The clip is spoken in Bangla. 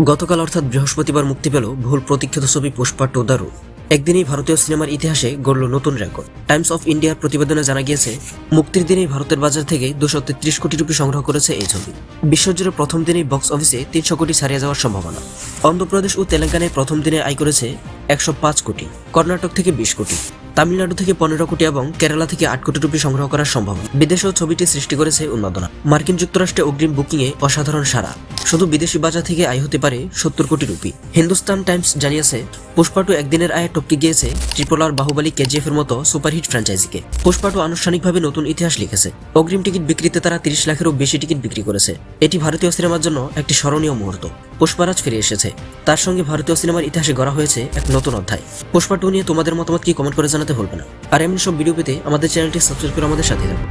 গতকাল অর্থাৎ বৃহস্পতিবার মুক্তি পেল বহুল প্রতীক্ষিত ছবি পুষ্পা টু দ্য রুট। একদিনই ভারতীয় সিনেমার ইতিহাসে গড়ল নতুন রেকর্ড। টাইমস অফ ইন্ডিয়ার প্রতিবেদনে জানা গিয়েছে, মুক্তির দিনেই ভারতের বাজার থেকে 233 কোটি রুপি সংগ্রহ করেছে এই ছবি। বিশ্বজুড়ে প্রথম দিনেই বক্স অফিসে 300 কোটি ছাড়িয়ে যাওয়ার সম্ভাবনা। অন্ধ্রপ্রদেশ ও তেলেঙ্গানায় প্রথম দিনে আয় করেছে 105 কোটি, কর্ণাটক থেকে 20 কোটি, তামিলনাড়ু থেকে 15 কোটি এবং কেরালা থেকে 8 কোটি রুপি সংগ্রহ করার সম্ভাবনা। বিদেশেও ছবিটি সৃষ্টি করেছে উন্মাদনা। মার্কিন যুক্তরাষ্ট্রে অগ্রিম বুকিংয়ে অসাধারণ সাড়া। শুধু বিদেশি বাজার থেকে আয় হতে পারে 70 কোটি রুপি। হিন্দুস্তান টাইমস জানিয়েছে, পুষ্পা টু একদিনের আয়ে টপকে গিয়েছে RRR, বাহুবলী, KGF এর মতো সুপারহিট ফ্র্যাঞ্চাইজিকে। পুষ্পা টু আনুষ্ঠানিকভাবে নতুন ইতিহাস লিখেছে। অগ্রিম টিকিট বিক্রিতে তারা 30 লাখেরও বেশি টিকিট বিক্রি করেছে। এটি ভারতীয় সিনেমার জন্য একটি স্মরণীয় মুহূর্ত। পুষ্পারাজ ফিরে এসেছে, তার সঙ্গে ভারতীয় সিনেমার ইতিহাসে গড়া হয়েছে এক নতুন অধ্যায়। পুষ্পা টু নিয়ে তোমাদের মতামত কি কমেন্ট করে জানাতে ভুলবে না। আর এমন সব ভিডিও পেতে আমাদের চ্যানেলটি সাবস্ক্রাইব করে আমাদের সাথে থাকুন।